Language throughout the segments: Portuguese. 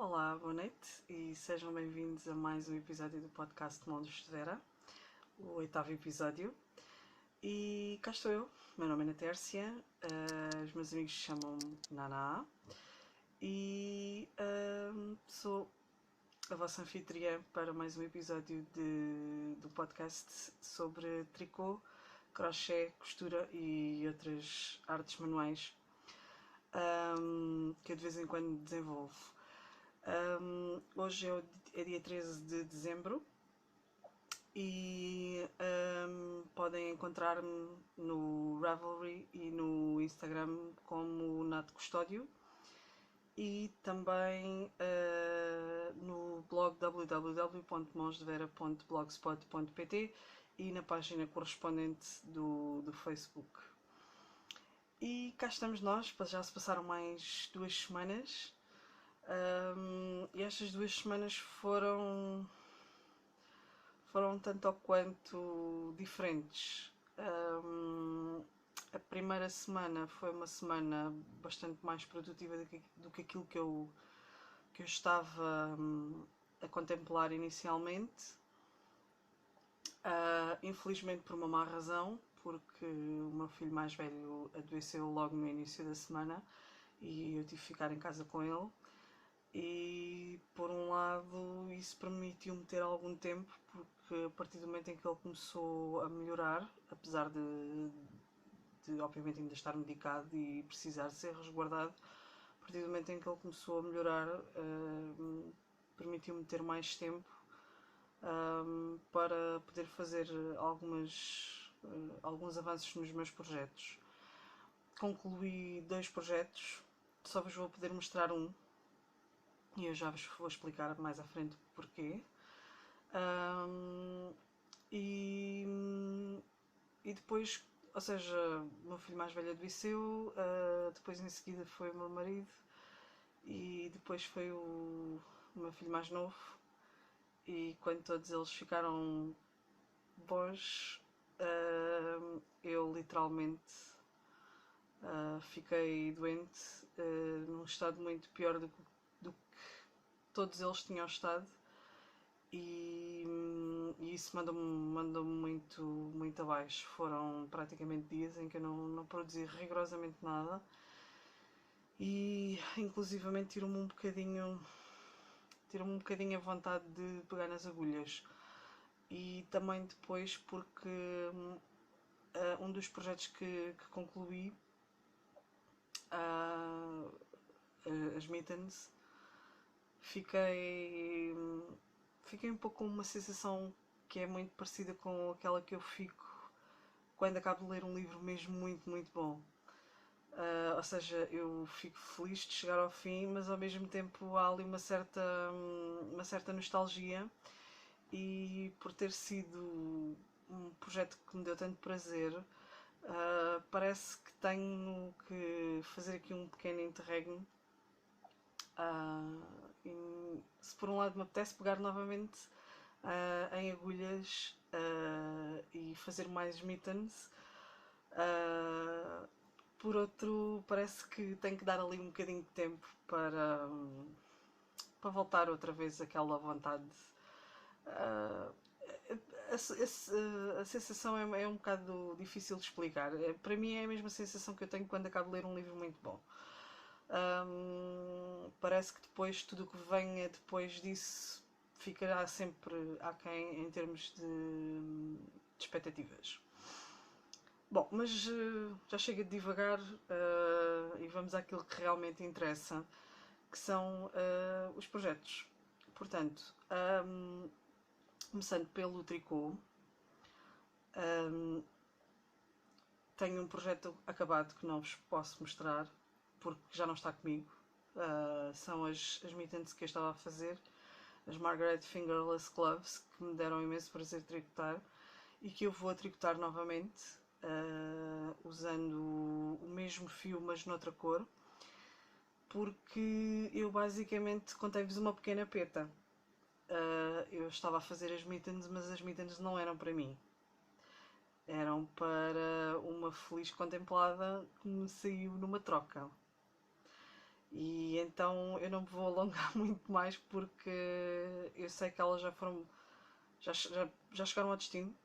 Olá, boa noite e sejam bem-vindos a mais um episódio do podcast Mundos de Vera, o oitavo episódio. E cá estou eu, meu nome é Ana Tércia, os meus amigos chamam-me Naná e sou a vossa anfitriã para mais um episódio do podcast sobre tricô, crochê, costura e outras artes manuais que eu de vez em quando desenvolvo. Hoje é dia 13 de dezembro e podem encontrar-me no Ravelry e no Instagram como Nato Custódio e também no blog www.monsdevera.blogspot.pt e na página correspondente do Facebook. E cá estamos nós, já se passaram mais 2 semanas. E estas 2 semanas foram tanto ou quanto diferentes. A primeira semana foi uma semana bastante mais produtiva do que aquilo que eu estava a contemplar inicialmente. Infelizmente por uma má razão, porque o meu filho mais velho adoeceu logo no início da semana e eu tive que ficar em casa com ele. E por um lado isso permitiu-me ter algum tempo, porque a partir do momento em que ele começou a melhorar, apesar de obviamente ainda estar medicado e precisar de ser resguardado, a partir do momento em que ele começou a melhorar, permitiu-me ter mais tempo para poder fazer alguns avanços nos meus projetos. Concluí 2 projetos, só vos vou poder mostrar um, e eu já vos vou explicar mais à frente porquê. E depois, ou seja, o meu filho mais velho adoeceu, depois em seguida foi o meu marido e depois foi o meu filho mais novo, e quando todos eles ficaram bons, eu literalmente fiquei doente, num estado muito pior do que todos eles tinham estado, e isso mandou-me muito abaixo. Foram praticamente dias em que eu não produzi rigorosamente nada e inclusivamente tirou-me um bocadinho a vontade de pegar nas agulhas. E também depois porque um dos projetos que concluí, as Mittens, fiquei um pouco com uma sensação que é muito parecida com aquela que eu fico quando acabo de ler um livro mesmo muito bom. Ou seja, eu fico feliz de chegar ao fim, mas ao mesmo tempo há ali uma certa nostalgia, e por ter sido um projeto que me deu tanto prazer, parece que tenho que fazer aqui um pequeno interregno. Se por um lado me apetece pegar novamente em agulhas e fazer mais mittens, por outro parece que tenho que dar ali um bocadinho de tempo para voltar outra vez àquela vontade. A sensação é um bocado difícil de explicar. Para mim é a mesma sensação que eu tenho quando acabo de ler um livro muito bom. Parece que depois tudo o que venha depois disso ficará sempre aquém em termos de expectativas. Bom, mas já chega de divagar e vamos àquilo que realmente interessa, que são os projetos. Portanto, começando pelo tricô, tenho um projeto acabado que não vos posso mostrar porque já não está comigo. São as mittens que eu estava a fazer, as Margaret Fingerless Gloves, que me deram imenso prazer tricotar e que eu vou tricotar novamente, usando o mesmo fio mas noutra cor, porque eu basicamente contei-vos uma pequena peta. Eu estava a fazer as mittens, mas as mittens não eram para mim. Eram para uma feliz contemplada que me saiu numa troca. E então eu não me vou alongar muito mais porque eu sei que elas já chegaram ao destino,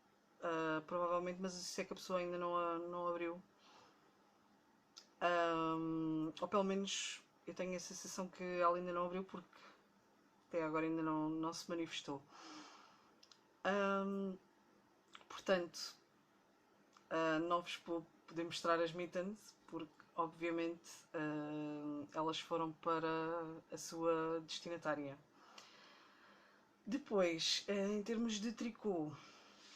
provavelmente, mas eu sei que a pessoa ainda não abriu. Ou pelo menos eu tenho a sensação que ela ainda não abriu porque até agora ainda não se manifestou. Portanto, não vos vou poder mostrar as mittens porque obviamente elas foram para a sua destinatária. Depois, em termos de tricô,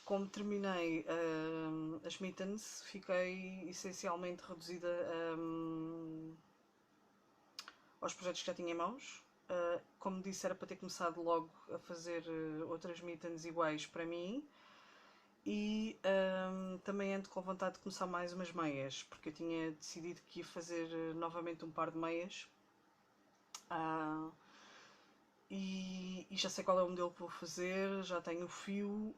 como terminei as mittens, fiquei essencialmente reduzida aos projetos que já tinha em mãos. Como disse, era para ter começado logo a fazer outras mittens iguais para mim. E também ando com vontade de começar mais umas meias, porque eu tinha decidido que ia fazer novamente um par de meias. E já sei qual é o modelo que vou fazer, já tenho o fio.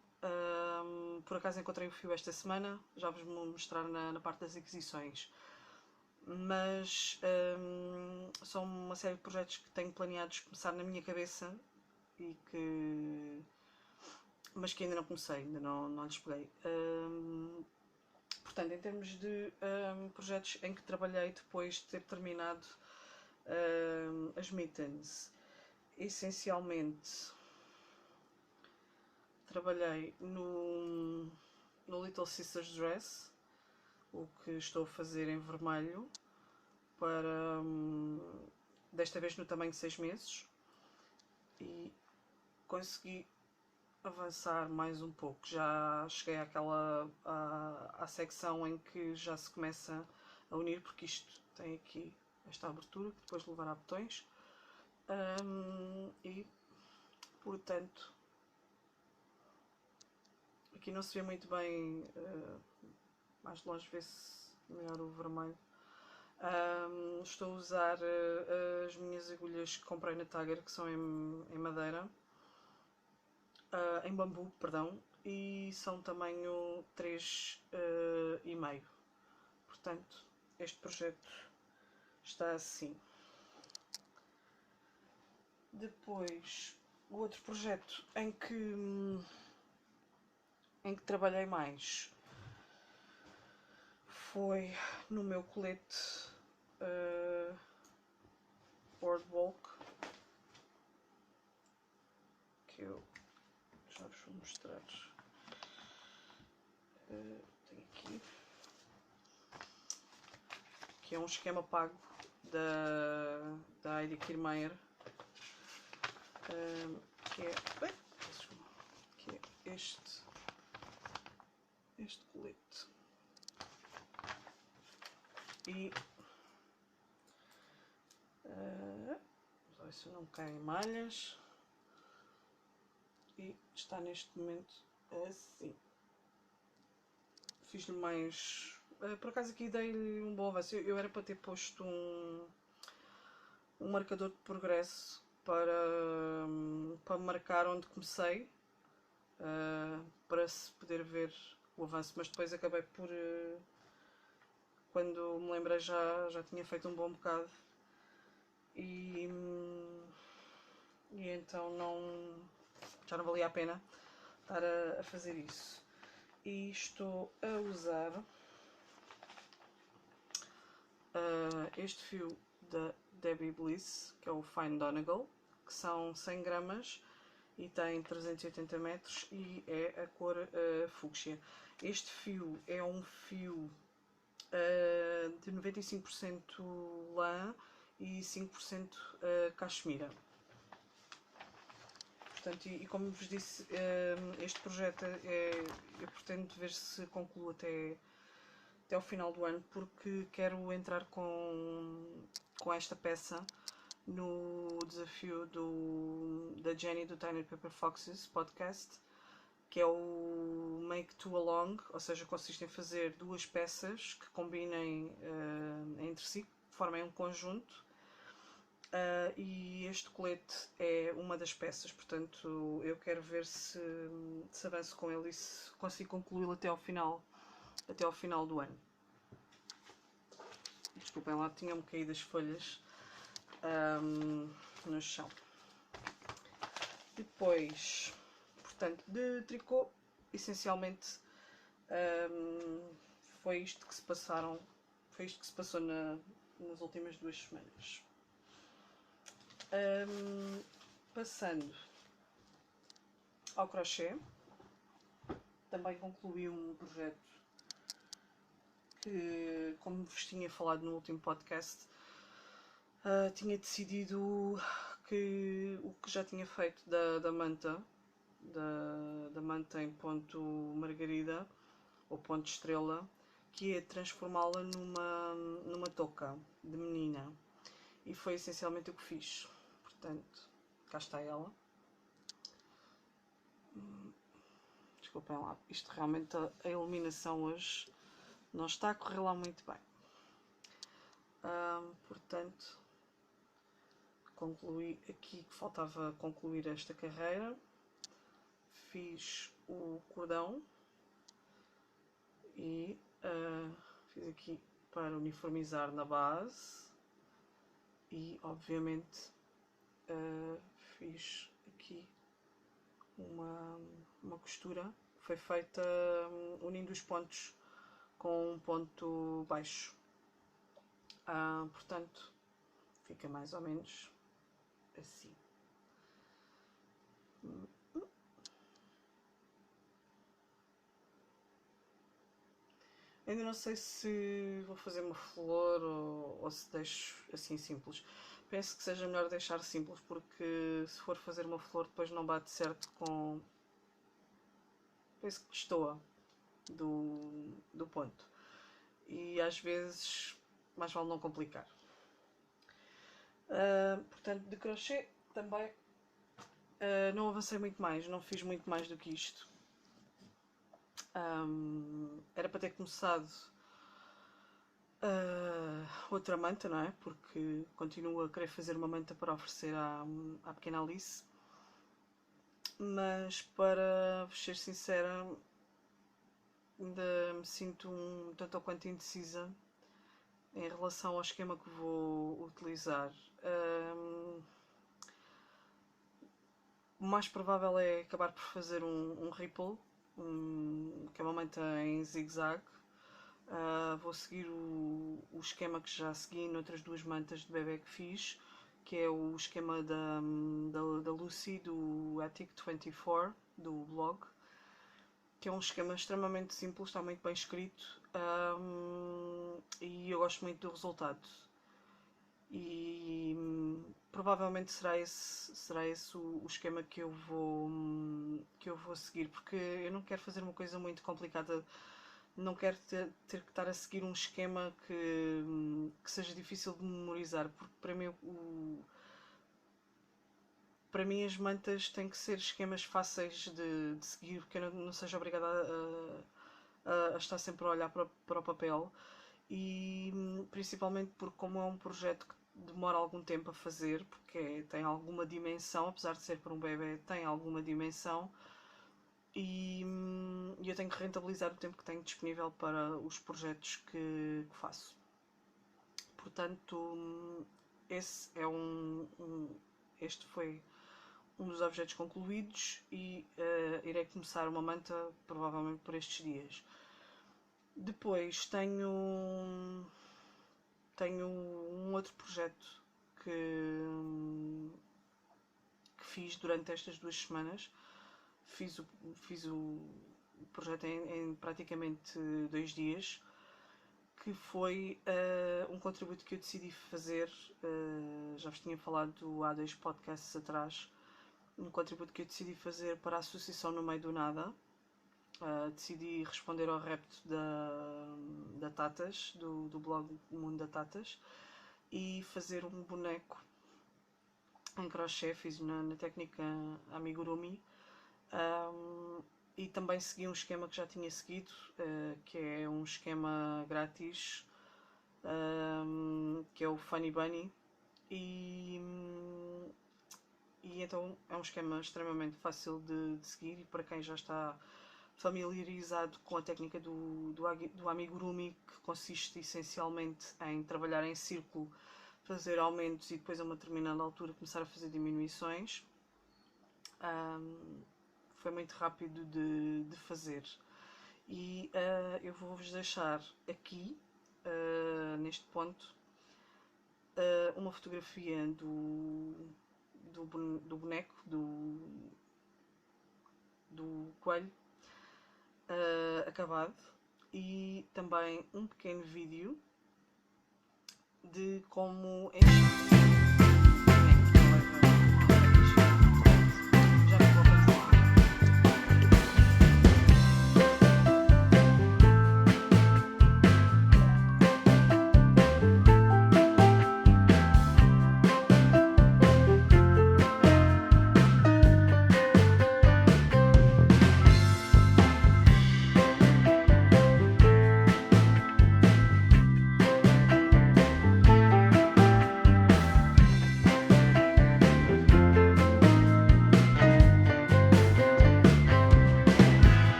Por acaso encontrei o fio esta semana, já vos vou mostrar na parte das aquisições. Mas são uma série de projetos que tenho planeados começar na minha cabeça e mas que ainda não comecei, ainda não lhes peguei. Portanto, em termos de projetos em que trabalhei depois de ter terminado as mittens, essencialmente trabalhei no Little Sisters Dress, o que estou a fazer em vermelho, para desta vez no tamanho de 6 meses, e consegui avançar mais um pouco. Já cheguei à secção em que já se começa a unir, porque isto tem aqui esta abertura que depois levará botões. E portanto aqui não se vê muito bem, mais de longe vê-se melhor o vermelho. Estou a usar as minhas agulhas que comprei na Tiger, que são em madeira, em bambu, perdão, e são tamanho 3,5. Portanto, este projeto está assim. Depois, o outro projeto em que trabalhei mais foi no meu colete Boardwalk, que eu já vos vou mostrar. Tenho aqui, que é um esquema pago da Heidi Kirmaier, que é este colete. E vamos ver se não caem malhas. E está neste momento assim. Fiz-lhe mais. Por acaso aqui dei-lhe um bom avanço. Eu era para ter posto um marcador de progresso para marcar onde comecei, para se poder ver o avanço, mas depois acabei por, quando me lembrei, já tinha feito um bom bocado e então já não valia a pena estar a fazer isso. E estou a usar este fio da Debbie Bliss, que é o Fine Donegal, que são 100 gramas e tem 380 metros e é a cor fúcsia. Este fio é um fio de 95% lã e 5% cachemira. Portanto, e como vos disse, este projeto eu pretendo ver se concluo até ao final do ano, porque quero entrar com esta peça no desafio da Jenny do Tiny Paper Foxes podcast, que é o Make Two Along, ou seja, consiste em fazer duas peças que combinem entre si, formem um conjunto. E este colete é uma das peças, portanto eu quero ver se avanço com ele e se consigo concluí-lo até ao final do ano. Desculpem lá, tinham-me caído as folhas no chão. Depois, portanto, de tricô, essencialmente foi isto que se passou nas últimas 2 semanas. Passando ao crochê, também concluí um projeto que, como vos tinha falado no último podcast, tinha decidido que o que já tinha feito da manta, da manta em ponto margarida ou ponto estrela, que ia transformá-la numa touca de menina, e foi essencialmente o que fiz. Portanto, cá está ela. Desculpem lá, isto realmente, a iluminação hoje não está a correr lá muito bem. Portanto, concluí aqui que faltava concluir esta carreira. Fiz o cordão e fiz aqui para uniformizar na base e, obviamente, fiz aqui uma costura que foi feita unindo os pontos com um ponto baixo. Portanto, fica mais ou menos assim. Ainda não sei se vou fazer uma flor ou se deixo assim simples. Penso que seja melhor deixar simples, porque se for fazer uma flor depois não bate certo com... penso que destoa do ponto. E às vezes mais vale não complicar. Portanto, de crochê também não avancei muito mais, não fiz muito mais do que isto. Era para ter começado outra manta, não é? Porque continuo a querer fazer uma manta para oferecer à pequena Alice. Mas, para vos ser sincera, ainda me sinto tanto ou quanto indecisa em relação ao esquema que vou utilizar. O mais provável é acabar por fazer um ripple, que é uma manta em zigue-zague. Vou seguir o esquema que já segui noutras 2 mantas de bebê que fiz, que é o esquema da Lucy, do Attic 24, do blog, que é um esquema extremamente simples, está muito bem escrito, e eu gosto muito do resultado. E provavelmente será esse o esquema que eu vou seguir, porque eu não quero fazer uma coisa muito complicada. Não quero ter que estar a seguir um esquema que seja difícil de memorizar, porque para mim as mantas têm que ser esquemas fáceis de seguir, porque eu não seja obrigada a estar sempre a olhar para o papel, e principalmente porque, como é um projeto que demora algum tempo a fazer, porque tem alguma dimensão, apesar de ser para um bebê, tem alguma dimensão, e eu tenho que rentabilizar o tempo que tenho disponível para os projetos que faço. Portanto, este foi um dos objetos concluídos, e irei começar uma manta provavelmente por estes dias. Depois tenho um outro projeto que fiz durante estas 2 semanas. Fiz o projeto em praticamente 2 dias, que foi um contributo que eu decidi fazer, já vos tinha falado há 2 podcasts atrás, um contributo que eu decidi fazer para a Associação No Meio do Nada. Decidi responder ao repto da Tatas, do blog Mundo da Tatas, e fazer um boneco em crochê. Fiz na técnica amigurumi, e também segui um esquema que já tinha seguido, que é um esquema grátis, que é o Funny Bunny, e então é um esquema extremamente fácil de seguir, e para quem já está familiarizado com a técnica do amigurumi, que consiste essencialmente em trabalhar em círculo fazer aumentos e depois a uma determinada altura começar a fazer diminuições. Foi muito rápido de fazer. E eu vou-vos deixar aqui, neste ponto, uma fotografia do boneco, do coelho acabado, e também um pequeno vídeo de como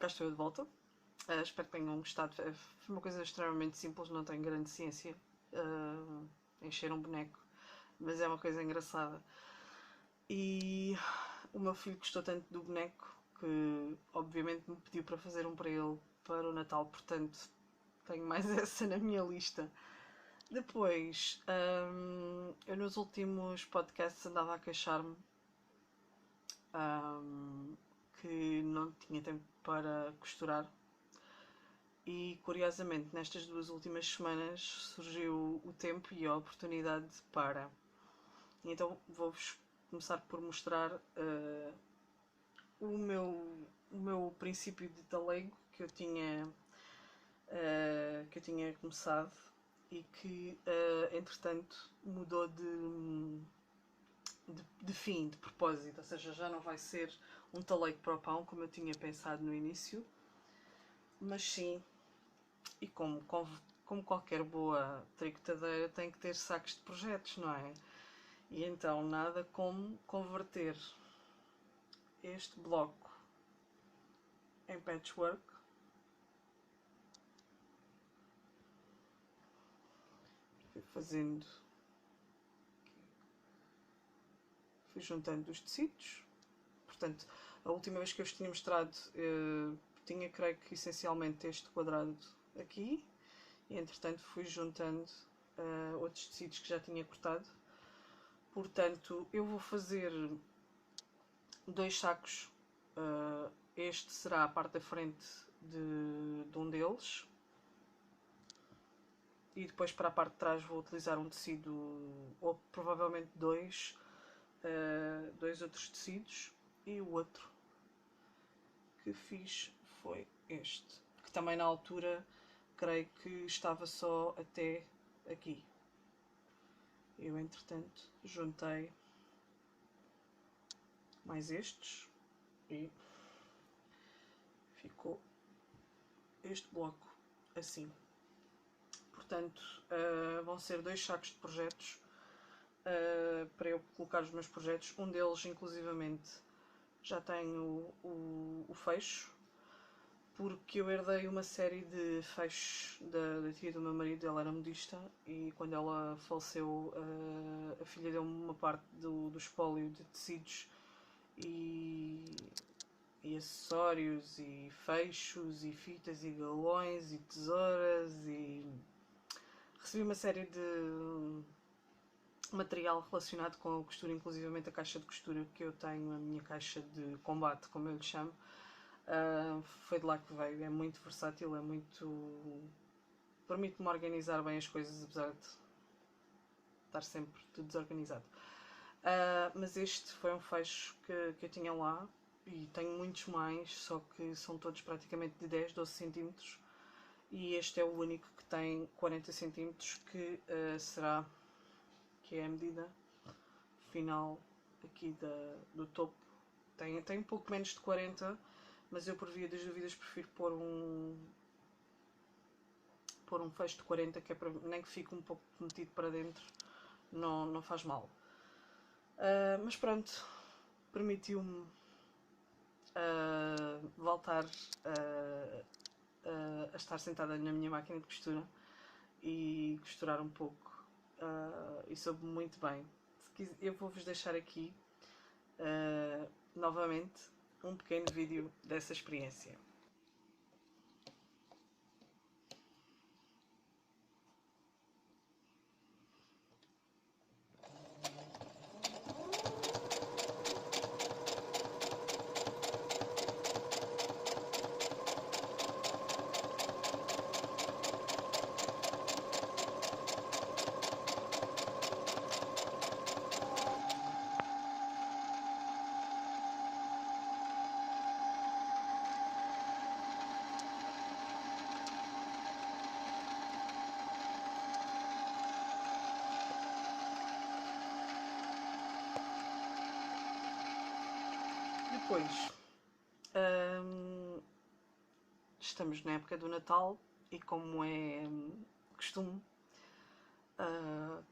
cá estou eu de volta. Espero que tenham gostado. Foi uma coisa extremamente simples, não tem grande ciência. Encher um boneco, mas é uma coisa engraçada. E o meu filho gostou tanto do boneco que, obviamente, me pediu para fazer um para ele para o Natal, portanto, tenho mais essa na minha lista. Depois, eu nos últimos podcasts andava a queixar-me que não tinha tempo para costurar, e curiosamente nestas 2 últimas semanas surgiu o tempo e a oportunidade para. Então vou-vos começar por mostrar o meu princípio de talego que eu tinha começado e que entretanto mudou de fim, de propósito, ou seja, já não vai ser um talego para o pão, como eu tinha pensado no início, mas sim, e como qualquer boa tricotadeira tem que ter sacos de projetos, não é? E então nada como converter este bloco em patchwork. Fui juntando os tecidos. Portanto, a última vez que eu vos tinha mostrado, tinha, creio que, essencialmente este quadrado aqui. E, entretanto, fui juntando outros tecidos que já tinha cortado. Portanto, eu vou fazer 2 sacos. Este será a parte da frente de um deles. E depois para a parte de trás vou utilizar um tecido, ou provavelmente dois outros tecidos. E o outro que fiz foi este, que também na altura creio que estava só até aqui. Eu, entretanto, juntei mais estes e ficou este bloco assim. Portanto, vão ser 2 sacos de projetos para eu colocar os meus projetos. Um deles, inclusivamente, já tenho o fecho, porque eu herdei uma série de fechos da tia do meu marido. Ela era modista e quando ela faleceu, a filha deu-me uma parte do espólio de tecidos e acessórios e fechos e fitas e galões e tesouras, e recebi uma série de material relacionado com a costura, inclusivamente a caixa de costura que eu tenho, a minha caixa de combate, como eu lhe chamo. Foi de lá que veio. É muito versátil, é muito... permite-me organizar bem as coisas, apesar de estar sempre tudo desorganizado. Mas este foi um fecho que eu tinha lá, e tenho muitos mais, só que são todos praticamente de 10, 12 centímetros, e este é o único que tem 40 centímetros, que é a medida final aqui do topo. Tem um pouco menos de 40, mas eu, por via das dúvidas, prefiro pôr um fecho de 40, que é para, nem que fique um pouco metido para dentro, não faz mal. Mas pronto, permitiu-me voltar a estar sentada na minha máquina de costura e costurar um pouco, e soube muito bem. Eu vou-vos deixar aqui novamente um pequeno vídeo dessa experiência. Depois, estamos na época do Natal e, como é costume,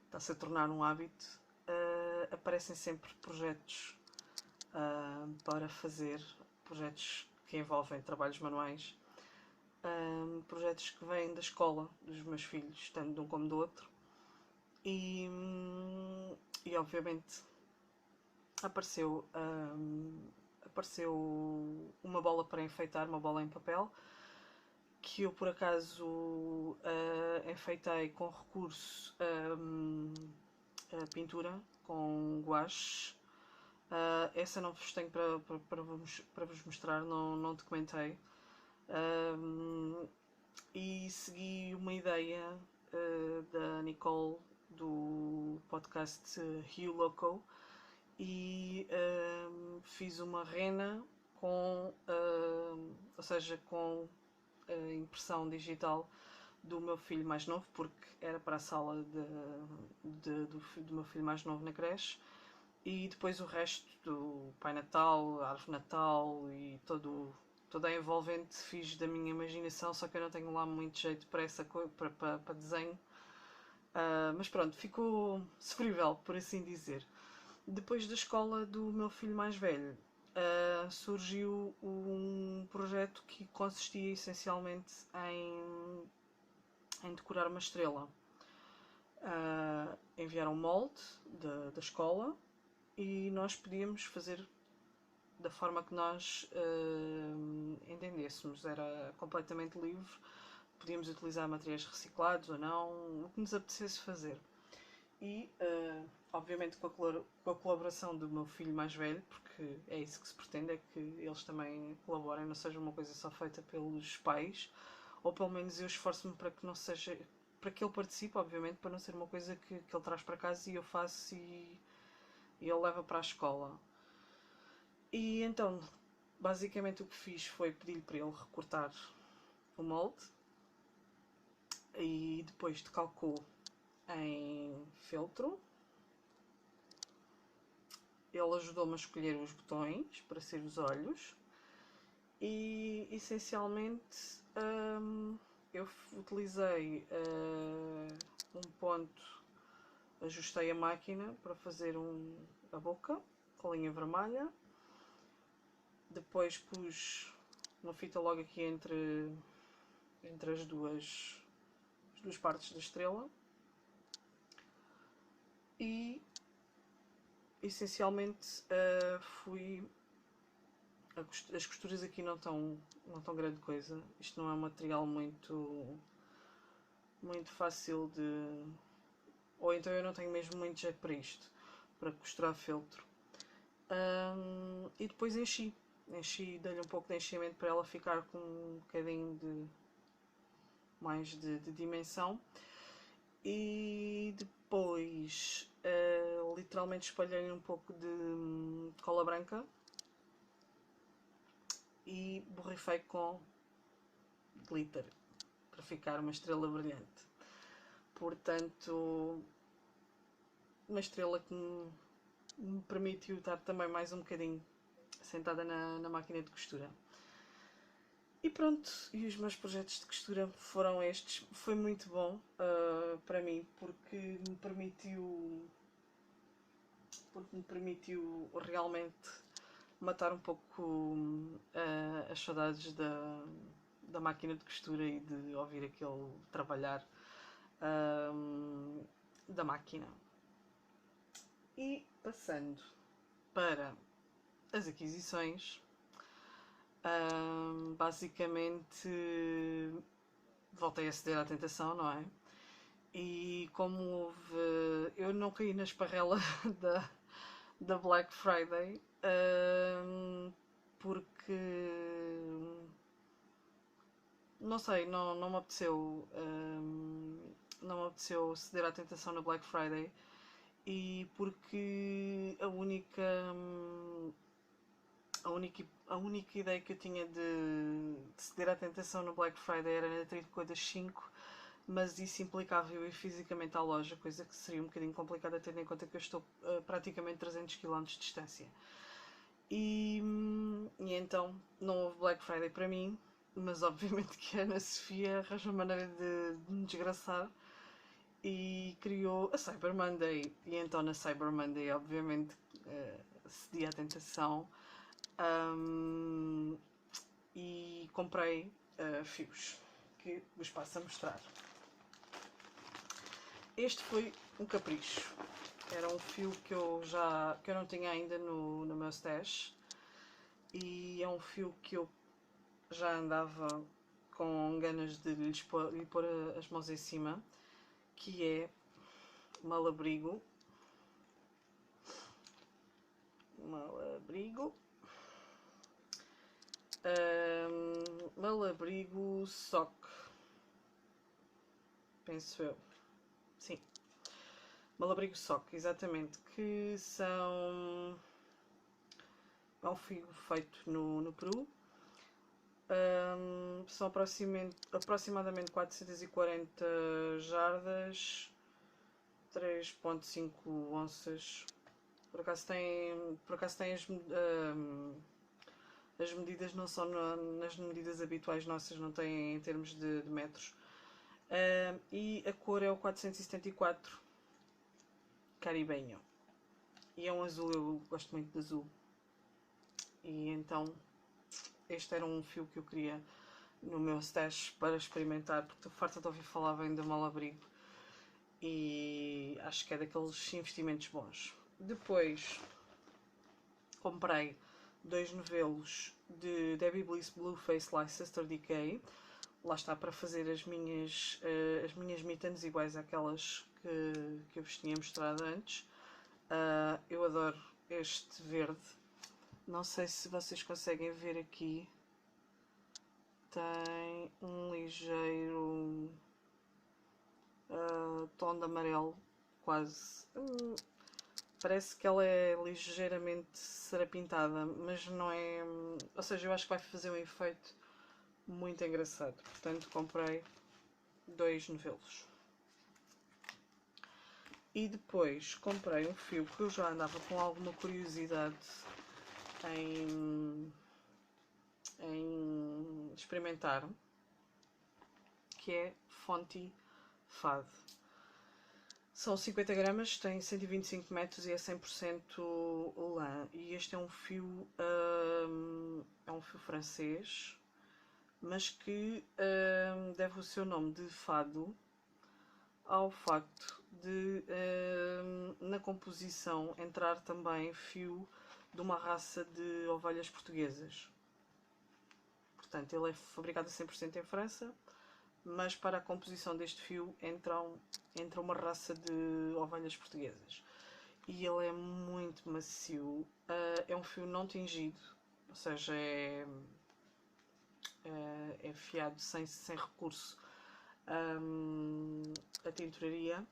está-se a tornar um hábito, aparecem sempre projetos para fazer, projetos que envolvem trabalhos manuais, projetos que vêm da escola dos meus filhos, tanto de um como do outro, e obviamente apareceu uma bola para enfeitar, uma bola em papel, que eu por acaso enfeitei com recurso a pintura, com guache. Essa não vos tenho para vos mostrar, não documentei. E segui uma ideia da Nicole, do podcast Hugh Loco, e fiz uma rena com a impressão digital do meu filho mais novo, porque era para a sala do meu filho mais novo na creche, E depois o resto do Pai Natal, a Árvore de Natal e toda a envolvente fiz da minha imaginação, só que eu não tenho lá muito jeito para essa coisa, para desenho. Mas pronto, ficou sofrível, por assim dizer. Depois da escola do meu filho mais velho, surgiu um projeto que consistia essencialmente em decorar uma estrela. Enviaram um molde da escola e nós podíamos fazer da forma que nós entendêssemos. Era completamente livre, podíamos utilizar materiais reciclados ou não, o que nos apetecesse fazer. E, obviamente, com a colaboração do meu filho mais velho, porque é isso que se pretende, é que eles também colaborem, não seja uma coisa só feita pelos pais, ou pelo menos eu esforço-me para que não seja, para que ele participe, obviamente, para não ser uma coisa que ele traz para casa e eu faço e ele leva para a escola. E então, basicamente o que fiz foi pedir para ele recortar o molde e depois decalcou em feltro. Ele ajudou-me a escolher os botões para ser os olhos e essencialmente eu utilizei um ponto, ajustei a máquina para fazer a boca com a linha vermelha, depois pus uma fita logo aqui entre as duas partes da estrela e essencialmente fui. As costuras aqui não estão grande coisa. Isto não é um material muito fácil de. Ou então eu não tenho mesmo muito jeito para isto, para costurar feltro. E depois enchi, dei-lhe um pouco de enchimento para ela ficar com um bocadinho mais de dimensão. E depois literalmente espalhei-lhe um pouco de cola branca e borrifei com glitter para ficar uma estrela brilhante. Portanto, uma estrela que me permitiu estar também mais um bocadinho sentada na máquina de costura. E pronto, e os meus projetos de costura foram estes. Foi muito bom para mim porque me permitiu realmente matar um pouco as saudades da máquina de costura e de ouvir aquele trabalhar da máquina. E passando para as aquisições, basicamente voltei a ceder à tentação, não é? E como houve. Eu não caí na esparrela da Black Friday porque não sei, não me apeteceu. Não me apeteceu ceder à tentação na Black Friday e porque a única ideia que eu tinha de ceder à tentação no Black Friday era na Trinco das 5, mas isso implicava eu ir fisicamente à loja, coisa que seria um bocadinho complicada tendo em conta que eu estou a praticamente 300 km de distância. E então não houve Black Friday para mim, mas obviamente que a Ana Sofia arranjou maneira de me desgraçar e criou a Cyber Monday. E então na Cyber Monday, obviamente, cedi à tentação e comprei fios que vos passo a mostrar. Este foi um capricho. Era um fio que eu não tinha ainda no meu stash e é um fio que eu já andava com ganas de lhe pôr as mãos em cima, que é Malabrigo Malabrigo Sock, penso eu, sim, Malabrigo Sock, exatamente, que é um fio feito no Peru. São aproximadamente 440 jardas, 3,5 onças Por acaso tem as medidas não são nas medidas habituais nossas, não tem em termos de metros. E a cor é o 474 Caribenho. E é um azul, eu gosto muito de azul. E então este era um fio que eu queria no meu stash para experimentar, porque estou farta de ouvir falar bem do Malabrigo e acho que é daqueles investimentos bons. Depois comprei 2 novelos de Debbie Bliss Blueface Leicester Decay. Lá está, para fazer as minhas mittens iguais àquelas que eu vos tinha mostrado antes. Eu adoro este verde. Não sei se vocês conseguem ver aqui. Tem um ligeiro tom de amarelo, quase. Parece que ela é ligeiramente serapintada, mas não é. Ou seja, eu acho que vai fazer um efeito muito engraçado. Portanto, comprei 2 novelos. E depois comprei um fio que eu já andava com alguma curiosidade em experimentar, que é Fonte Fado. São 50 gramas, tem 125 metros e é 100% lã. E este é um fio francês, mas que deve o seu nome de fado ao facto de na composição entrar também fio de uma raça de ovelhas portuguesas. Portanto, ele é fabricado a 100% em França, mas para a composição deste fio entra uma raça de ovelhas portuguesas. E ele é muito macio. É um fio não tingido, ou seja, é fiado sem recurso à tinturaria.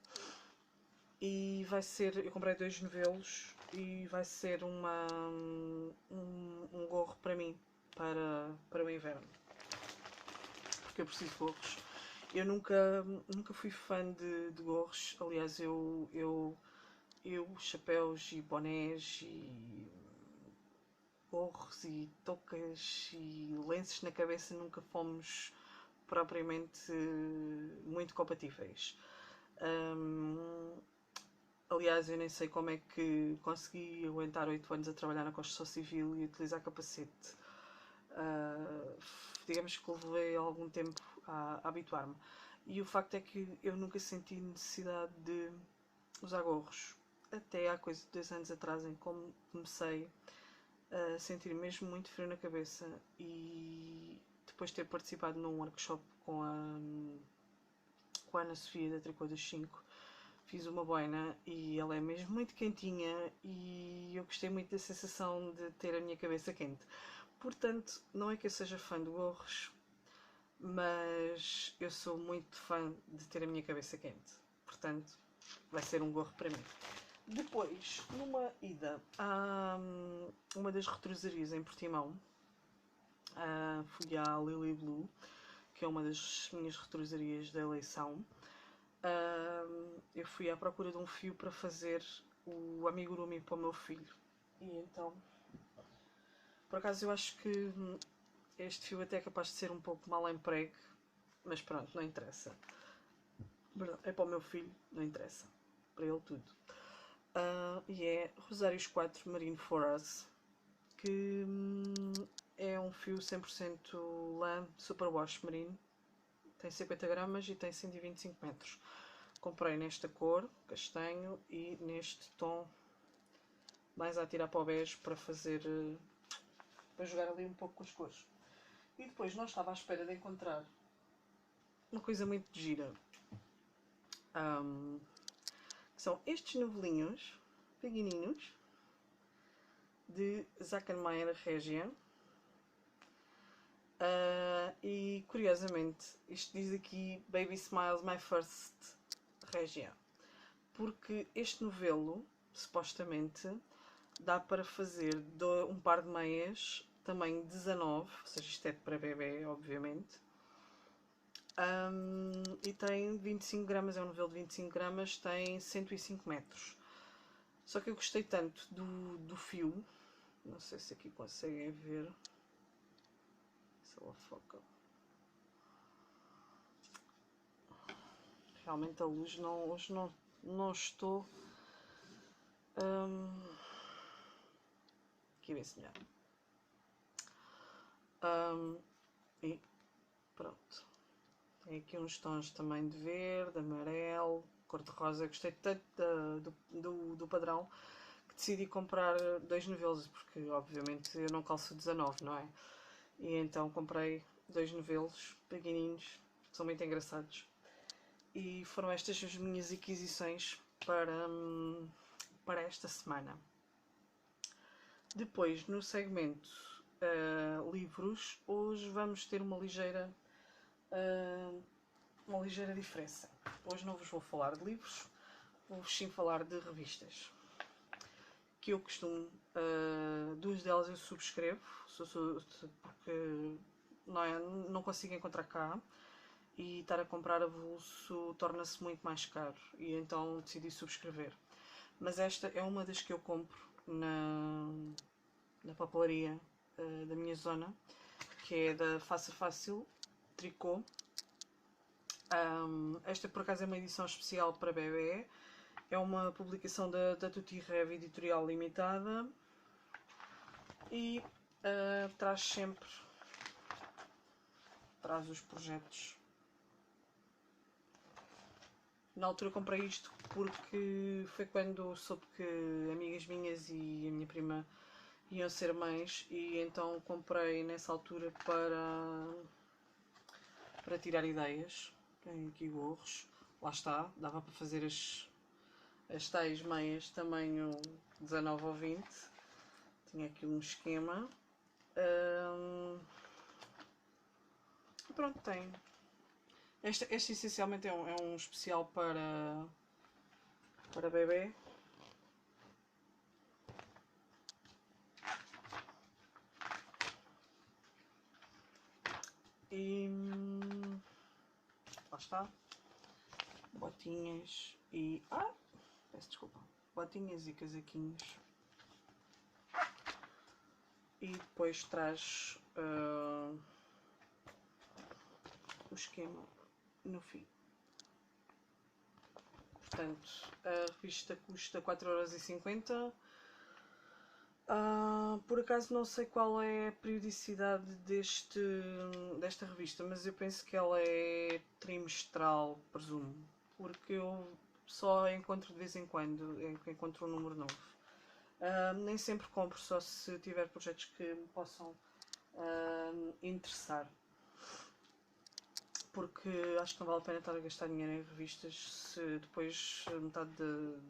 E vai ser, eu comprei 2 novelos e vai ser um gorro para mim, para o inverno, porque eu preciso de gorros. Eu nunca fui fã de gorros. Aliás, eu chapéus e bonés e gorros e toucas e lenços na cabeça nunca fomos propriamente muito compatíveis. Aliás, eu nem sei como é que consegui aguentar 8 anos a trabalhar na construção civil e utilizar capacete. Digamos que levei algum tempo a habituar-me. E o facto é que eu nunca senti necessidade de usar gorros. Até há coisa de 2 anos atrás, em que comecei a sentir mesmo muito frio na cabeça, e depois de ter participado num workshop com a Ana Sofia da Tricô dos 5, fiz uma boina e ela é mesmo muito quentinha e eu gostei muito da sensação de ter a minha cabeça quente. Portanto, não é que eu seja fã de gorros, mas eu sou muito fã de ter a minha cabeça quente. Portanto, vai ser um gorro para mim. Depois, numa ida a uma das retrosarias em Portimão, fui à Lily Blue, que é uma das minhas retrosarias da eleição. Eu fui à procura de um fio para fazer o amigurumi para o meu filho. E então, por acaso, eu acho que este fio até é capaz de ser um pouco mal empregue, mas pronto, não interessa. É para o meu filho, não interessa. Para ele tudo. E é Rosários 4 Marine for Us, que é um fio 100% lã superwash marino. Tem 50 gramas e tem 125 metros. Comprei nesta cor, castanho, e neste tom mais a tirar para o bege para fazer, para jogar ali um pouco com as cores. E depois não estava à espera de encontrar uma coisa muito gira. Que são estes novelinhos pequeninos de Zackenmayer Regia. E curiosamente isto diz aqui Baby Smiles My First Regia, porque este novelo supostamente dá para fazer um par de meias tamanho 19, ou seja, isto é para bebê, obviamente. E tem 25 gramas, é um novelo de 25 gramas, tem 105 metros. Só que eu gostei tanto do fio, não sei se aqui conseguem ver, se ela foca. Realmente a luz hoje não estou. Aqui vê-se melhor. E pronto. Tem aqui uns tons também de verde, amarelo, cor-de-rosa. Gostei tanto do padrão que decidi comprar 2 novelos, porque obviamente eu não calço 19, não é? E então comprei 2 novelos pequeninos, são muito engraçados. E foram estas as minhas aquisições para esta semana. Depois, no segmento livros, hoje vamos ter uma ligeira diferença. Hoje não vos vou falar de livros, vou-vos sim falar de revistas. Que eu costumo, duas delas eu subscrevo, porque não consigo encontrar cá, e estar a comprar avulso torna-se muito mais caro, e então decidi subscrever. Mas esta é uma das que eu compro na papelaria da minha zona, que é da Faça Fácil Tricô. Esta por acaso é uma edição especial para bebê, é uma publicação da Tutti Rev Editorial Limitada e traz os projetos. Na altura comprei isto porque foi quando soube que amigas minhas e a minha prima iam ser mães, e então comprei nessa altura para tirar ideias. Tem aqui gorros, lá está, dava para fazer as tais meias tamanho 19 ou 20. Tinha aqui um esquema. Pronto, tem. Este essencialmente é um especial para bebê. E lá está. Botinhas e... peço desculpa. Botinhas e casaquinhos. E depois traz o esquema no fim. Portanto, a revista custa 4,50€. Por acaso não sei qual é a periodicidade desta revista, mas eu penso que ela é trimestral, presumo, porque eu só encontro de vez em quando, encontro um número novo. Nem sempre compro, só se tiver projetos que me possam interessar, porque acho que não vale a pena estar a gastar dinheiro em revistas se depois metade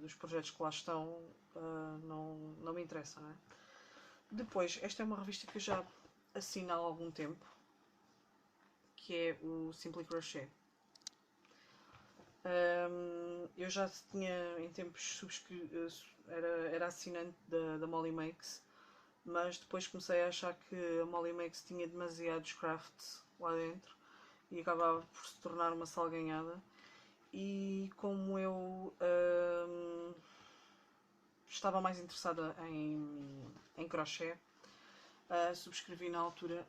dos projetos que lá estão não me interessam, não é? Depois, esta é uma revista que eu já assino há algum tempo, que é o Simply Crochet. Eu já tinha em tempos era assinante da Molly Makes, mas depois comecei a achar que a Molly Makes tinha demasiados crafts lá dentro e acabava por se tornar uma salganhada. E como eu estava mais interessada em crochê, subscrevi na altura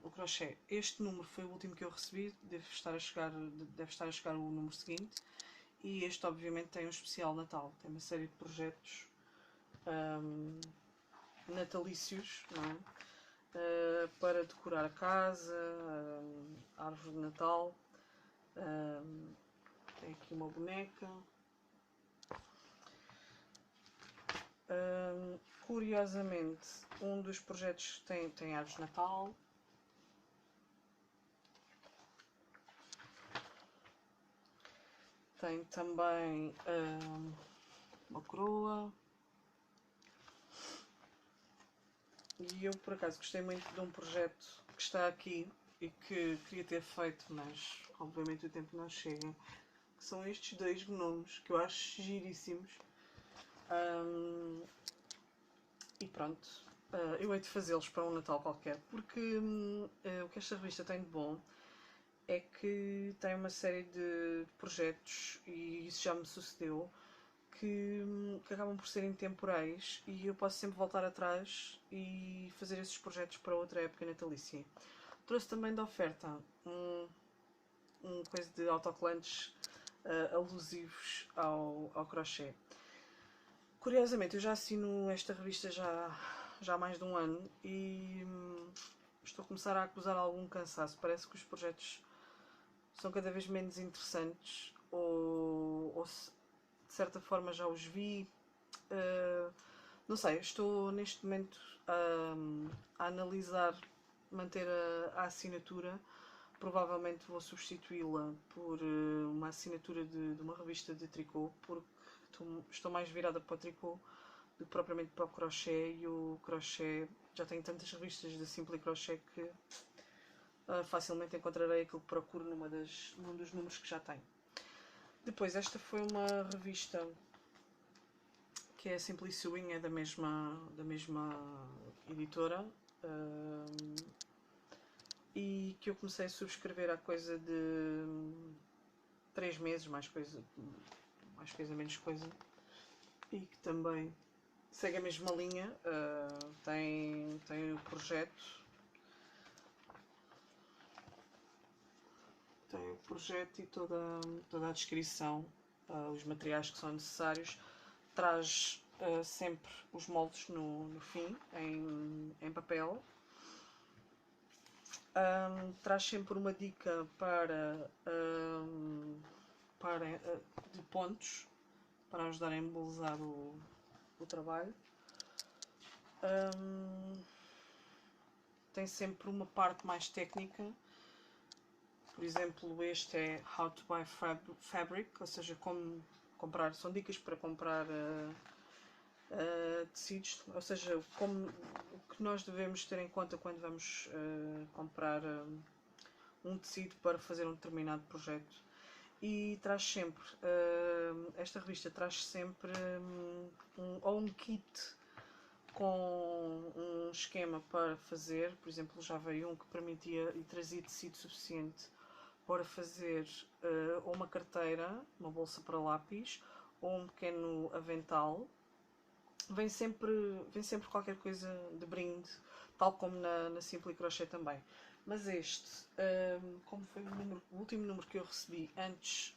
o crochê. Este número foi o último que eu recebi, deve estar a chegar o número seguinte, e este obviamente tem um especial Natal, tem uma série de projetos natalícios, não é? Para decorar a casa, a árvore de Natal. Tem aqui uma boneca. Curiosamente, um dos projetos tem árvores de Natal. Tem também uma coroa. E eu por acaso gostei muito de um projeto que está aqui e que queria ter feito, mas obviamente o tempo não chega. Que são estes 2 gnomos que eu acho giríssimos. E pronto, eu hei de fazê-los para um Natal qualquer, porque o que esta revista tem de bom é que tem uma série de projetos, e isso já me sucedeu, que acabam por serem temporais e eu posso sempre voltar atrás e fazer esses projetos para outra época natalícia. Trouxe também de oferta um coisa de autocolantes alusivos ao crochê. Curiosamente, eu já assino esta revista já há mais de um ano e estou a começar a acusar algum cansaço. Parece que os projetos são cada vez menos interessantes ou de certa forma já os vi. Não sei, estou neste momento a analisar manter a assinatura. Provavelmente vou substituí-la por uma assinatura de uma revista de tricô, porque estou mais virada para o tricô do que propriamente para o crochê, e o crochê já tenho tantas revistas de Simply Crochê que facilmente encontrarei aquilo que procuro num dos números que já tenho. Depois, esta foi uma revista que é Simply Sewing, é da mesma editora, e que eu comecei a subscrever há coisa de 3 meses, mais coisa, menos coisa, e que também segue a mesma linha. Tem o projeto, e toda a descrição, os materiais que são necessários. Traz sempre os moldes no fim, em papel. Traz sempre uma dica de pontos para ajudar a embelezar o trabalho. Tem sempre uma parte mais técnica. Por exemplo, este é How to Buy Fabric, ou seja, como comprar, são dicas para comprar tecidos, ou seja, o que nós devemos ter em conta quando vamos comprar um tecido para fazer um determinado projeto. E traz sempre, esta revista traz sempre um kit com um esquema para fazer. Por exemplo, já veio um que permitia e trazia tecido suficiente para fazer ou uma carteira, uma bolsa para lápis, ou um pequeno avental. Vem sempre qualquer coisa de brinde, tal como na Simply Crochê também. Mas este, como foi o último número que eu recebi antes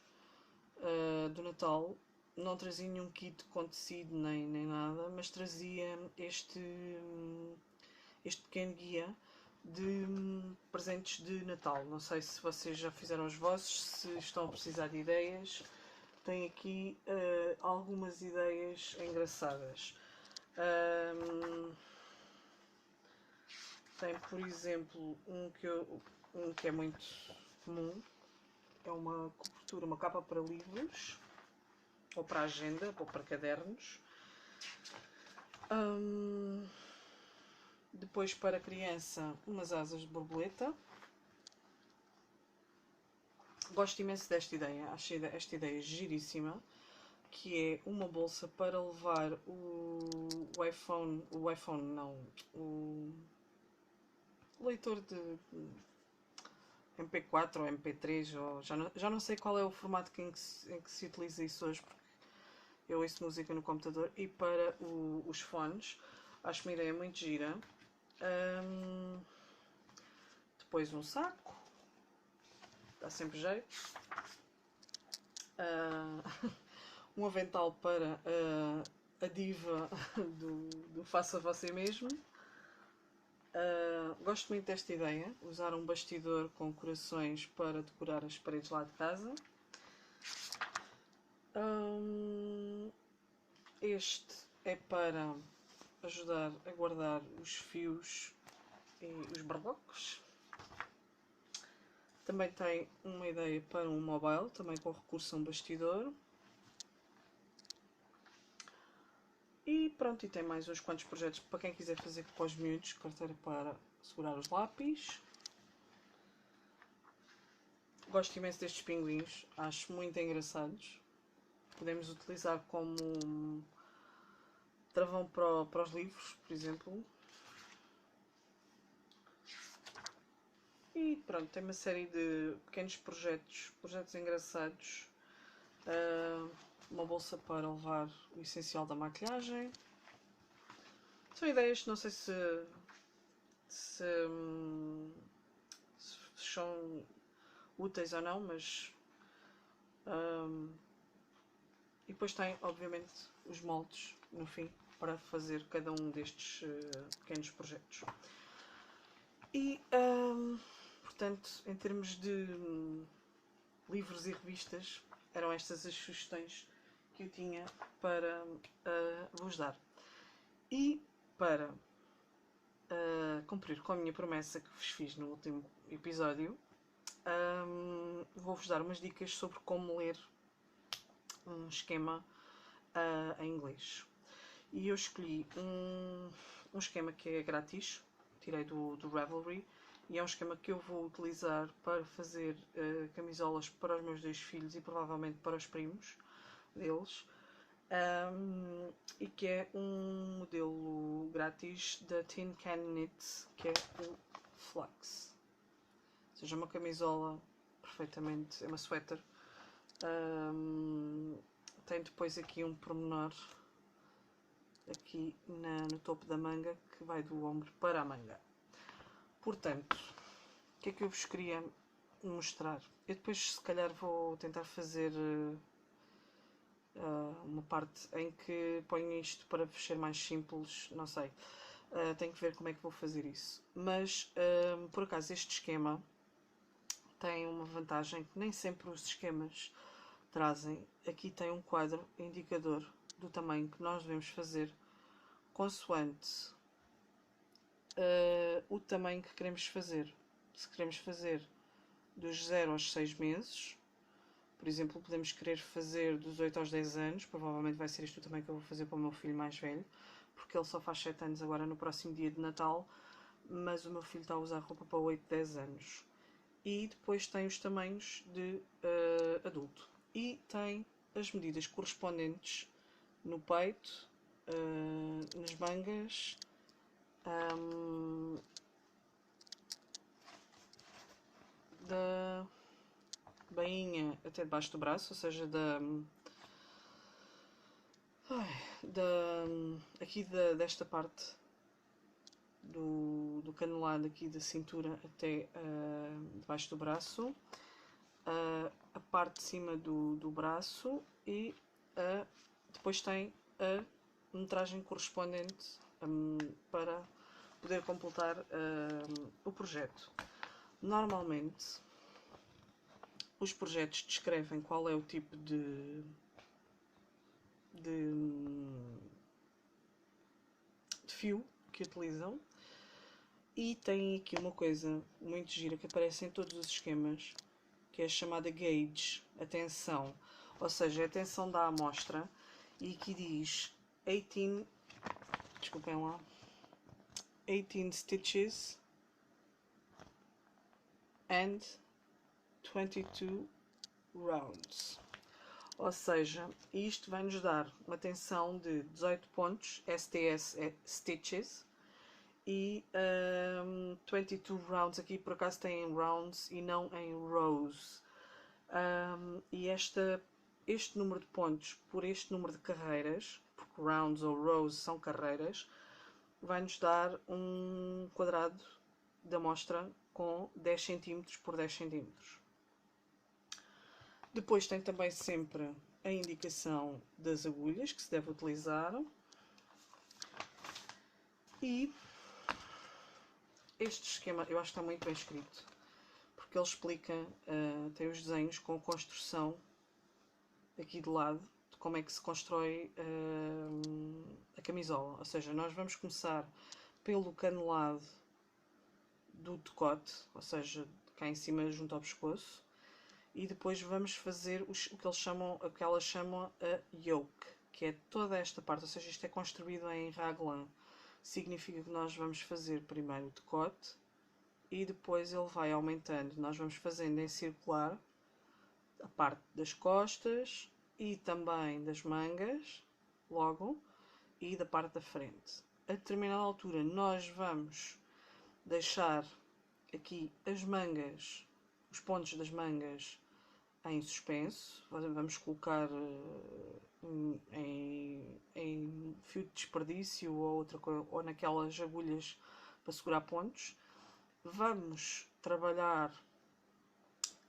do Natal, não trazia nenhum kit com tecido nem nada, mas trazia este pequeno guia de presentes de Natal. Não sei se vocês já fizeram os vossos, se estão a precisar de ideias. Tem aqui algumas ideias engraçadas. Tem, por exemplo, um que é muito comum. É uma cobertura, uma capa para livros, ou para agenda, ou para cadernos. Depois, para criança, umas asas de borboleta. Gosto imenso desta ideia, acho esta ideia giríssima, que é uma bolsa para levar o leitor de MP4 ou MP3, ou já não sei qual é o formato em que se utiliza isso hoje, porque eu ouço música no computador, e para os fones. Acho uma ideia muito gira. Depois um saco, dá sempre jeito. Um avental para a diva do faça você mesmo. Gosto muito desta ideia, usar um bastidor com corações para decorar as paredes lá de casa. Este é para ajudar a guardar os fios e os barbocos. Também tem uma ideia para um mobile, também com recurso a um bastidor. E pronto, e tem mais uns quantos projetos para quem quiser fazer para os miúdos, carteira para segurar os lápis. Gosto imenso destes pinguins, acho muito engraçados. Podemos utilizar como travão para os livros, por exemplo. E pronto, tem uma série de pequenos projetos engraçados. uma bolsa para levar o essencial da maquilhagem. São ideias, não sei se são úteis ou não, mas e depois tem, obviamente, os moldes no fim para fazer cada um destes pequenos projetos. E, portanto, em termos de livros e revistas, eram estas as sugestões que eu tinha para vos dar. E para cumprir com a minha promessa que vos fiz no último episódio, vou-vos dar umas dicas sobre como ler um esquema em inglês. E eu escolhi um esquema que é grátis, tirei do Ravelry, e é um esquema que eu vou utilizar para fazer camisolas para os meus 2 filhos e provavelmente para os primos deles, e que é um modelo grátis da Tin Can Knit, que é o Flux. Ou seja, uma camisola perfeitamente, é uma sweater. Tem depois aqui um pormenor aqui no topo da manga que vai do ombro para a manga. Portanto, o que é que eu vos queria mostrar? Eu depois se calhar vou tentar fazer uma parte em que ponho isto para ser mais simples, não sei. Tenho que ver como é que vou fazer isso. Mas, por acaso, este esquema tem uma vantagem que nem sempre os esquemas trazem. Aqui tem um quadro indicador do tamanho que nós devemos fazer consoante o tamanho que queremos fazer. Se queremos fazer dos 0 aos 6 meses, por exemplo, podemos querer fazer dos 8 aos 10 anos, provavelmente vai ser isto também que eu vou fazer para o meu filho mais velho, porque ele só faz 7 anos agora no próximo dia de Natal, mas o meu filho está a usar roupa para 8, 10 anos. E depois tem os tamanhos de adulto. E tem as medidas correspondentes no peito, nas mangas, da bainha até debaixo do braço, ou seja, aqui desta parte do canelado aqui da cintura até debaixo do braço, a parte de cima do braço e depois tem a metragem correspondente para poder completar o projeto. Normalmente os projetos descrevem qual é o tipo de fio que utilizam, e tem aqui uma coisa muito gira que aparece em todos os esquemas, que é a chamada gauge, a tensão, ou seja, a tensão da amostra, e aqui diz 18, desculpem lá, 18 stitches and 22 rounds. Ou seja, isto vai nos dar uma tensão de 18 pontos, STS é stitches, e 22 rounds, aqui por acaso tem em rounds e não em rows. E este número de pontos por este número de carreiras, porque rounds ou rows são carreiras, vai nos dar um quadrado de amostra com 10 cm por 10 cm. Depois tem também sempre a indicação das agulhas que se deve utilizar. E este esquema eu acho que está muito bem escrito, porque ele explica, tem os desenhos com a construção aqui de lado, de como é que se constrói a camisola. Ou seja, nós vamos começar pelo canelado do decote, ou seja, cá em cima junto ao pescoço, e depois vamos fazer o que elas chamam a yoke, que é toda esta parte, ou seja, isto é construído em raglan. Significa que nós vamos fazer primeiro o decote e depois ele vai aumentando. Nós vamos fazendo em circular a parte das costas e também das mangas, logo, e da parte da frente. A determinada altura nós vamos deixar aqui as mangas, os pontos das mangas em suspenso, vamos colocar em fio de desperdício ou, outra coisa, ou naquelas agulhas para segurar pontos. Vamos trabalhar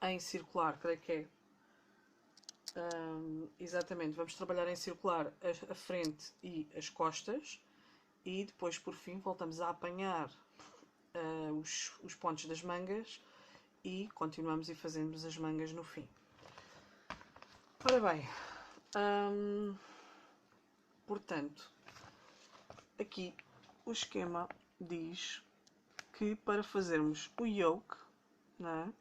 em circular, creio que é. Exatamente, vamos trabalhar em circular a frente e as costas e depois por fim voltamos a apanhar os pontos das mangas e continuamos e fazemos as mangas no fim. Ora bem, portanto, aqui o esquema diz que para fazermos o yoke, né,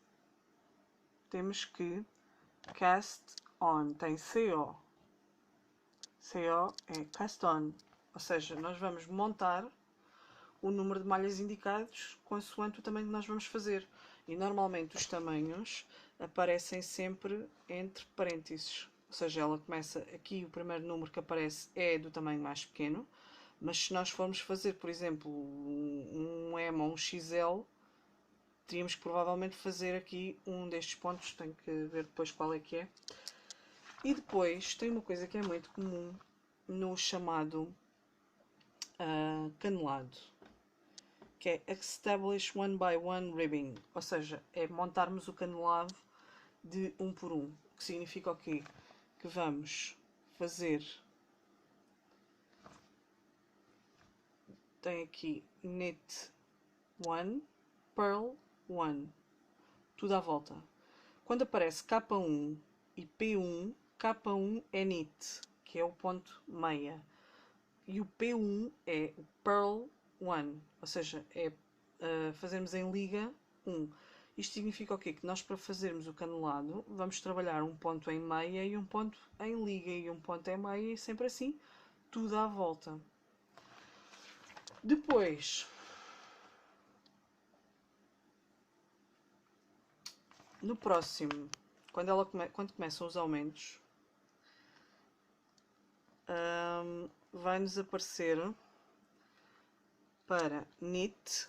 temos que cast on, tem CO. CO é cast on, ou seja, nós vamos montar o número de malhas indicados consoante o tamanho que nós vamos fazer. E normalmente os tamanhos aparecem sempre entre parênteses. Ou seja, ela começa aqui, o primeiro número que aparece é do tamanho mais pequeno, mas se nós formos fazer, por exemplo, um M ou um XL, teríamos que provavelmente fazer aqui um destes pontos, tenho que ver depois qual é que é. E depois tem uma coisa que é muito comum no chamado canelado, que é Establish One by One Ribbing, ou seja, é montarmos o canelado de um por um, o que significa o quê? Que vamos fazer, tem aqui knit 1, purl 1, tudo à volta. Quando aparece K1 e P1, K1 é knit, que é o ponto meia, e o P1 é o purl 1, ou seja, é fazermos em liga 1. Isto significa o quê? Que nós, para fazermos o canelado, vamos trabalhar um ponto em meia e um ponto em liga e um ponto em meia, e sempre assim, tudo à volta. Depois, no próximo, quando começam os aumentos, vai-nos aparecer para knit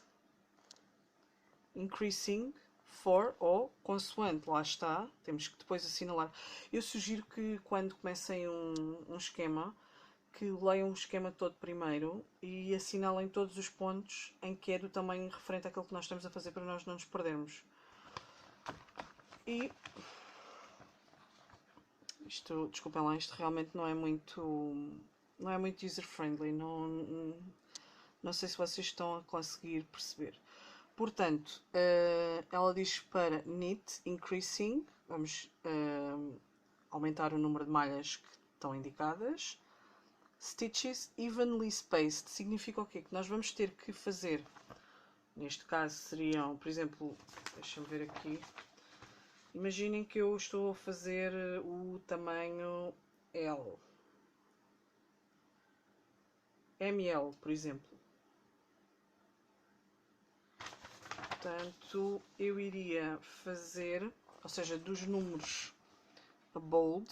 increasing for ou consoante, lá está, temos que depois assinalar. Eu sugiro que quando comecem um esquema, que leiam o esquema todo primeiro e assinalem todos os pontos em que é do tamanho referente àquilo que nós estamos a fazer, para nós não nos perdermos. E isto, desculpem lá, isto realmente não é muito user-friendly, não sei se vocês estão a conseguir perceber. Portanto, ela diz para knit increasing, vamos aumentar o número de malhas que estão indicadas. Stitches evenly spaced, significa o quê? Que nós vamos ter que fazer, neste caso seriam, por exemplo, deixem-me ver aqui, imaginem que eu estou a fazer o tamanho L, ML, por exemplo. Portanto, eu iria fazer, ou seja, dos números a bold,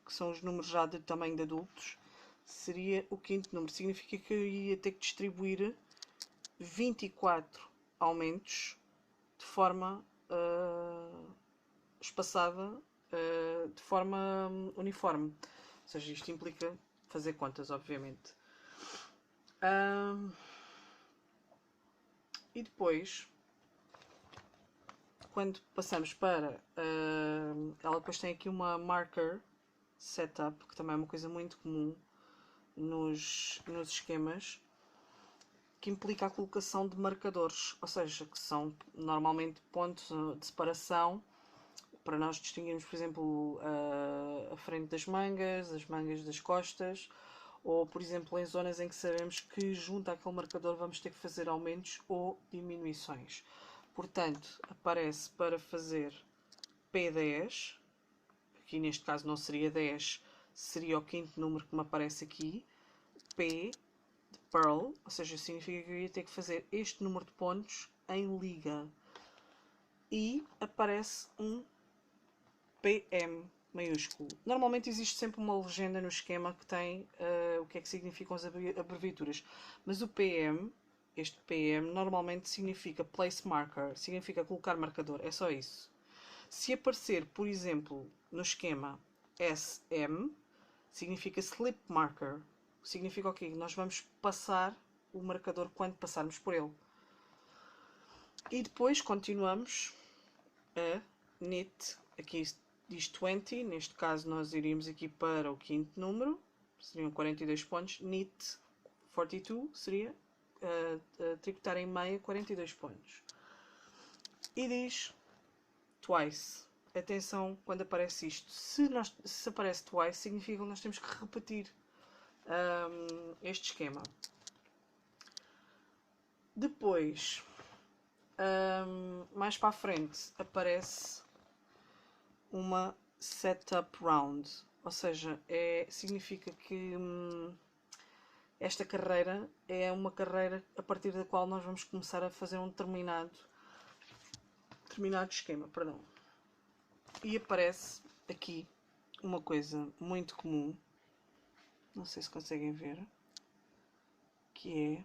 que são os números já de tamanho de adultos, seria o quinto número. Significa que eu iria ter que distribuir 24 aumentos de forma espaçada, de forma uniforme. Ou seja, isto implica fazer contas, obviamente. E depois, quando passamos para... ela depois tem aqui uma marker setup, que também é uma coisa muito comum nos esquemas, que implica a colocação de marcadores, ou seja, que são normalmente pontos de separação para nós distinguirmos, por exemplo, a frente das mangas, as mangas das costas, ou, por exemplo, em zonas em que sabemos que junto àquele marcador vamos ter que fazer aumentos ou diminuições. Portanto, aparece para fazer P10, aqui neste caso não seria 10, seria o quinto número que me aparece aqui, P de Pearl, ou seja, significa que eu ia ter que fazer este número de pontos em liga. E aparece um PM maiúsculo. Normalmente existe sempre uma legenda no esquema que tem o que é que significam as abreviaturas, mas o PM, este PM, normalmente significa place marker, significa colocar marcador, é só isso. Se aparecer, por exemplo, no esquema SM, significa Slip Marker. Significa o quê? Nós vamos passar o marcador quando passarmos por ele. E depois continuamos a knit, aqui diz 20, neste caso nós iríamos aqui para o quinto número, seriam 42 pontos, knit 42 seria tricotar em meia 42 pontos. E diz twice. Atenção quando aparece isto. Se aparece twice, significa que nós temos que repetir este esquema. Depois, mais para a frente, aparece uma setup round. Ou seja, significa que esta carreira é uma carreira a partir da qual nós vamos começar a fazer um determinado esquema. Perdão. E aparece aqui uma coisa muito comum, não sei se conseguem ver, que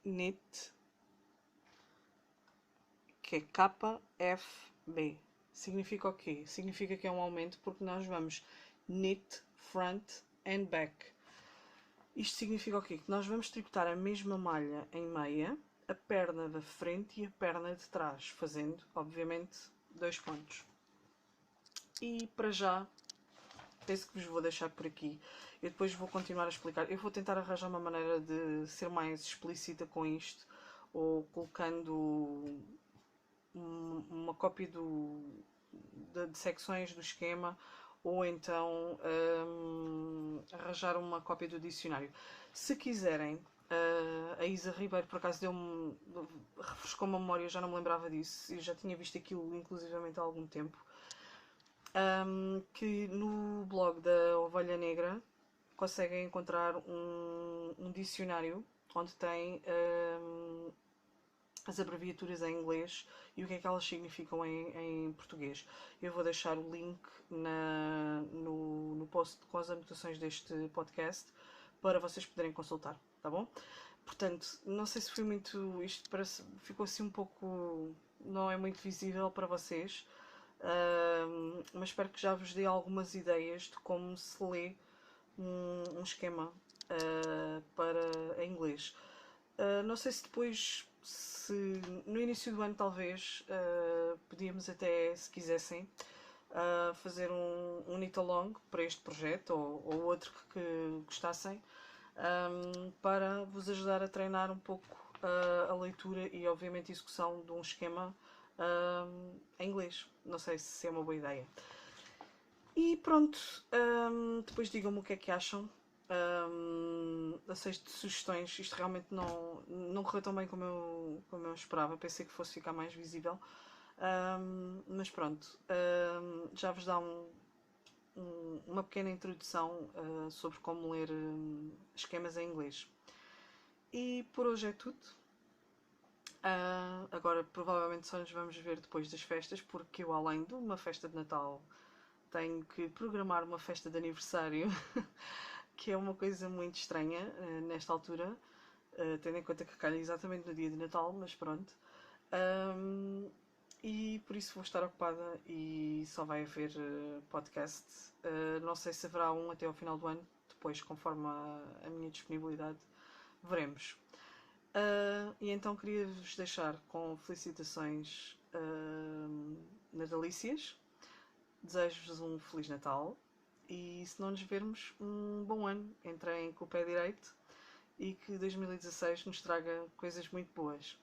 é knit, que é KFB. Significa o quê? Significa que é um aumento porque nós vamos knit front and back. Isto significa o quê? Que nós vamos tricotar a mesma malha em meia, a perna da frente e a perna de trás, fazendo, obviamente, 2 pontos. E para já, penso que vos vou deixar por aqui. Eu depois vou continuar a explicar. Eu vou tentar arranjar uma maneira de ser mais explícita com isto, ou colocando uma cópia de secções do esquema, ou então arranjar uma cópia do dicionário. Se quiserem, a Isa Ribeiro por acaso refrescou-me a memória, eu já não me lembrava disso, eu já tinha visto aquilo inclusivamente há algum tempo. Que no blog da Ovelha Negra conseguem encontrar um dicionário onde tem as abreviaturas em inglês e o que é que elas significam em português. Eu vou deixar o link no post com as anotações deste podcast para vocês poderem consultar, tá bom? Portanto, não sei se foi muito... Isto ficou assim um pouco... Não é muito visível para vocês. Mas espero que já vos dê algumas ideias de como se lê um esquema para inglês. Não sei se depois, no início do ano talvez, podíamos até, se quisessem, fazer um knit along para este projeto ou outro que gostassem, para vos ajudar a treinar um pouco a leitura e obviamente a execução de um esquema em inglês. Não sei se é uma boa ideia. E pronto, depois digam-me o que é que acham. Aceito sugestões. Isto realmente não correu tão bem como eu esperava. Pensei que fosse ficar mais visível. Mas pronto, já vos dá uma pequena introdução sobre como ler esquemas em inglês. E por hoje é tudo. Agora provavelmente só nos vamos ver depois das festas, porque eu, além de uma festa de Natal, tenho que programar uma festa de aniversário, que é uma coisa muito estranha nesta altura, tendo em conta que calha exatamente no dia de Natal, mas pronto. E por isso vou estar ocupada e só vai haver podcast. Não sei se haverá um até ao final do ano, depois, conforme a minha disponibilidade, veremos. E então queria-vos deixar com felicitações natalícias. Desejo-vos um Feliz Natal e, se não nos vermos, um bom ano. Entrem com o pé direito e que 2016 nos traga coisas muito boas.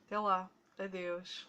Até lá, adeus!